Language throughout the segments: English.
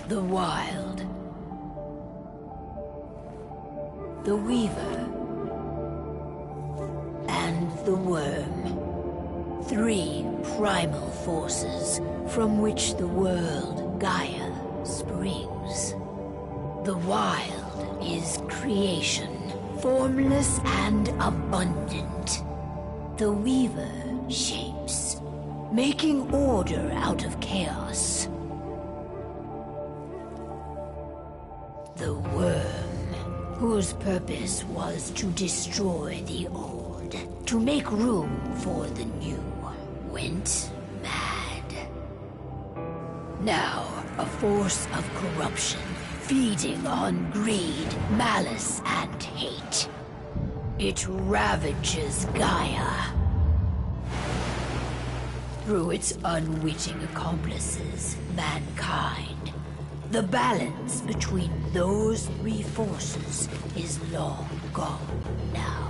The Wild. The Weaver. And the Worm. Three primal forces from which the world, Gaia, springs. The Wild is creation, formless and abundant. The Weaver shapes, making order out of chaos. The Worm, whose purpose was to destroy the old, to make room for the new, went mad. Now, a force of corruption, feeding on greed, malice, and hate. It ravages Gaia. Through its unwitting accomplices, mankind. The balance between those three forces is long gone now.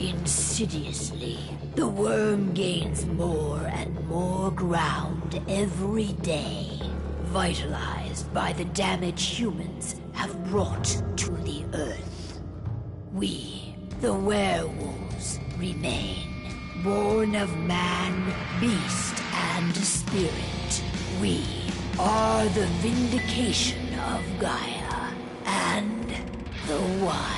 Insidiously, the Worm gains more and more ground every day, vitalized by the damage humans have brought to the Earth. We, the werewolves, remain, born of man, beast, and spirit. We are the vindication of Gaia and the Wild.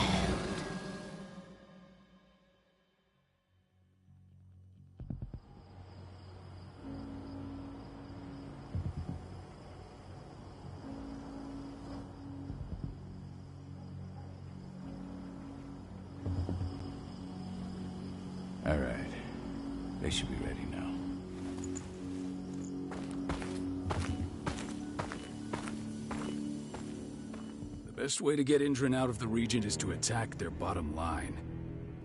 All right. They should be ready now. The best way to get Indran out of the region is to attack their bottom line.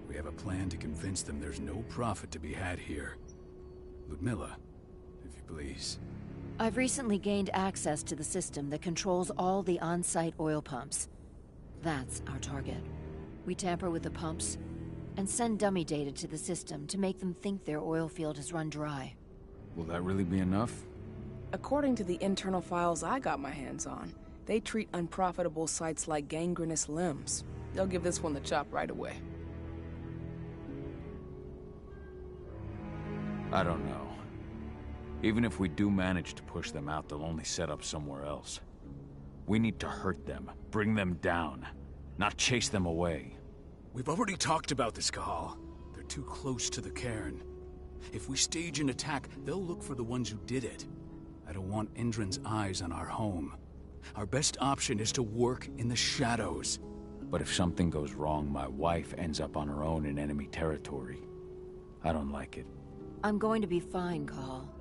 We have a plan to convince them there's no profit to be had here. Ludmilla, if you please. I've recently gained access to the system that controls all the on-site oil pumps. That's our target. We tamper with the pumps and send dummy data to the system to make them think their oil field has run dry. Will that really be enough? According to the internal files I got my hands on, they treat unprofitable sites like gangrenous limbs. They'll give this one the chop right away. I don't know. Even if we do manage to push them out, they'll only set up somewhere else. We need to hurt them, bring them down. not chase them away. We've already talked about this, Cahal. They're too close to the cairn. If we stage an attack, they'll look for the ones who did it. I don't want Indran's eyes on our home. Our best option is to work in the shadows. But if something goes wrong, my wife ends up on her own in enemy territory. I don't like it. I'm going to be fine, Call.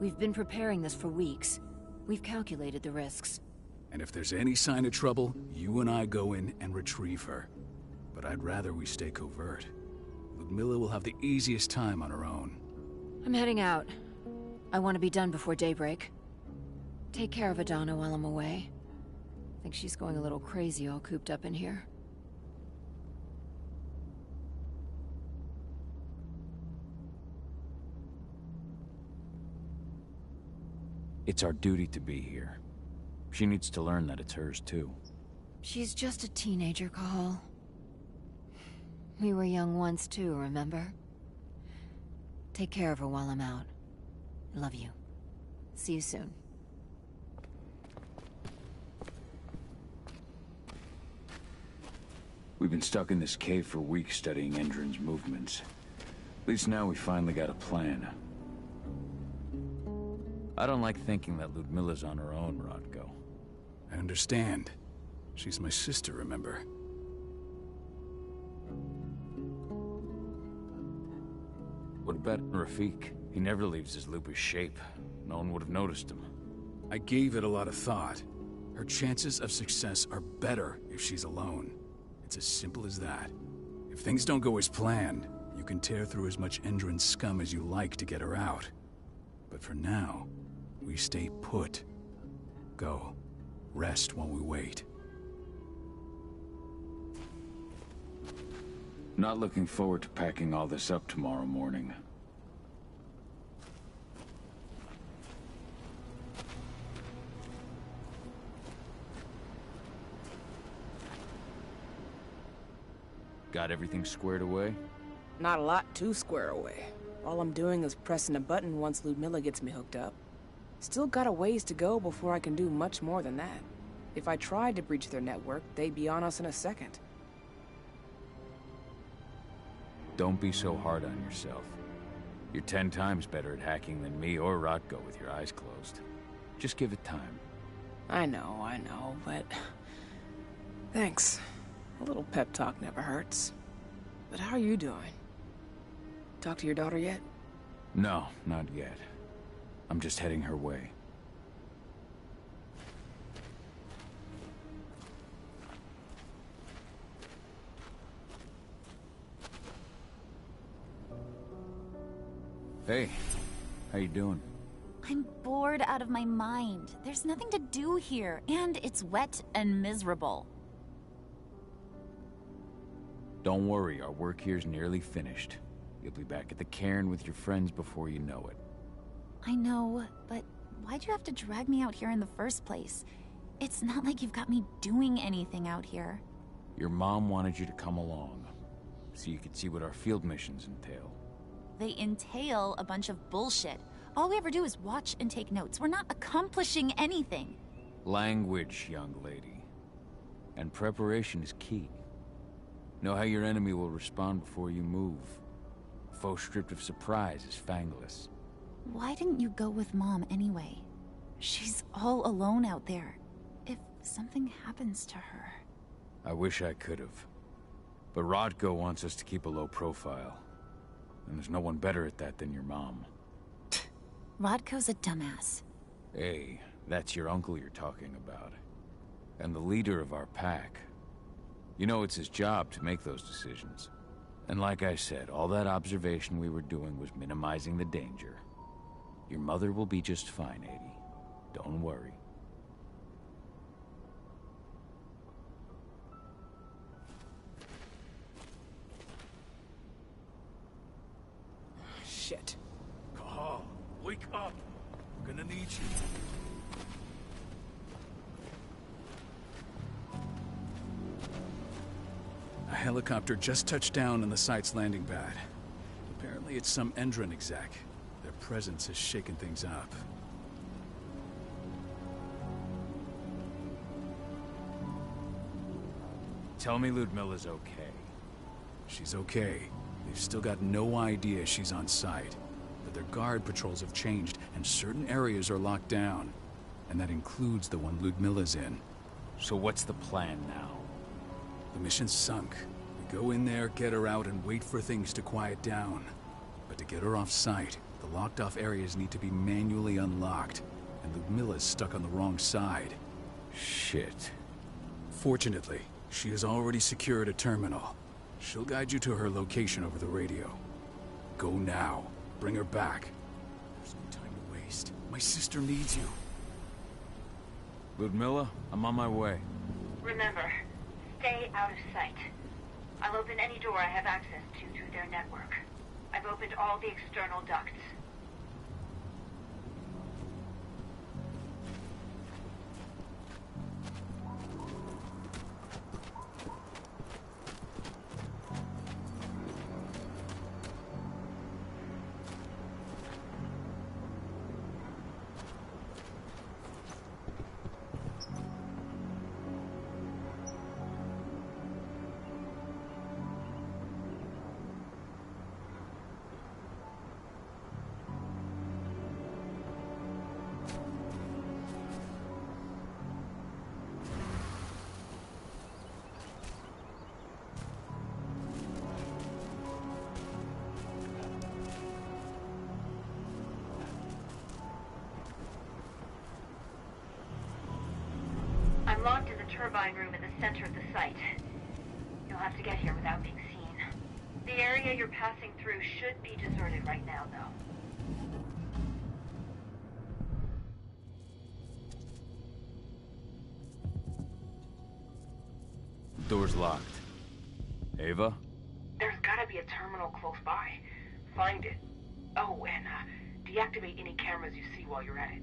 We've been preparing this for weeks. We've calculated the risks. And if there's any sign of trouble, you and I go in and retrieve her. But I'd rather we stay covert. Ludmilla will have the easiest time on her own. I'm heading out. I want to be done before daybreak. Take care of Adana while I'm away. I think she's going a little crazy all cooped up in here. It's our duty to be here. She needs to learn that it's hers too. She's just a teenager, Call. We were young once too, remember? Take care of her while I'm out. I love you. See you soon. We've been stuck in this cave for weeks studying Endrin's movements. At least now we finally got a plan. I don't like thinking that Ludmilla's on her own, Rodko. I understand. She's my sister, remember? What about Rafik? He never leaves his lupus shape. No one would have noticed him. I gave it a lot of thought. Her chances of success are better if she's alone. It's as simple as that. If things don't go as planned, you can tear through as much Endrin scum as you like to get her out. But for now, we stay put. Go. Rest while we wait. Not looking forward to packing all this up tomorrow morning. Got everything squared away? Not a lot to square away. All I'm doing is pressing a button once Ludmilla gets me hooked up. Still got a ways to go before I can do much more than that. If I tried to breach their network, they'd be on us in a second. Don't be so hard on yourself. You're 10 times better at hacking than me or Rodko with your eyes closed. Just give it time. I know, but... Thanks. A little pep talk never hurts. But how are you doing? Talk to your daughter yet? No, not yet. I'm just heading her way. Hey, how you doing? I'm bored out of my mind. There's nothing to do here, and it's wet and miserable. Don't worry, our work here's nearly finished. You'll be back at the cairn with your friends before you know it. I know, but why'd you have to drag me out here in the first place? It's not like you've got me doing anything out here. Your mom wanted you to come along, so you could see what our field missions entail. They entail a bunch of bullshit. All we ever do is watch and take notes. We're not accomplishing anything. Language, young lady. And preparation is key. Know how your enemy will respond before you move. A foe stripped of surprise is fangless. Why didn't you go with Mom anyway? She's all alone out there. If something happens to her... I wish I could have. But Rodko wants us to keep a low profile. And there's no one better at that than your mom. Rodko's a dumbass. Hey, that's your uncle you're talking about. And the leader of our pack. You know it's his job to make those decisions. And like I said, all that observation we were doing was minimizing the danger. Your mother will be just fine, 80. Don't worry. Shit. Cahal, wake up! We're gonna need you. A helicopter just touched down on the site's landing pad. Apparently it's some Endrin exec. Their presence has shaken things up. Tell me Ludmilla's okay. She's okay. They've still got no idea she's on site. But their guard patrols have changed, and certain areas are locked down. And that includes the one Ludmilla's in. So what's the plan now? The mission's sunk. We go in there, get her out, and wait for things to quiet down. But to get her off site, the locked-off areas need to be manually unlocked. And Ludmilla's stuck on the wrong side. Shit. Fortunately, she has already secured a terminal. She'll guide you to her location over the radio. Go now. Bring her back. There's no time to waste. My sister needs you. Ludmilla, I'm on my way. Remember, stay out of sight. I'll open any door I have access to through their network. I've opened all the external ducts. I'm locked in the turbine room in the center of the site. You'll have to get here without being seen. The area you're passing through should be deserted right now, though. Door's locked. Ava? There's gotta be a terminal close by. Find it. Oh, and deactivate any cameras you see while you're at it.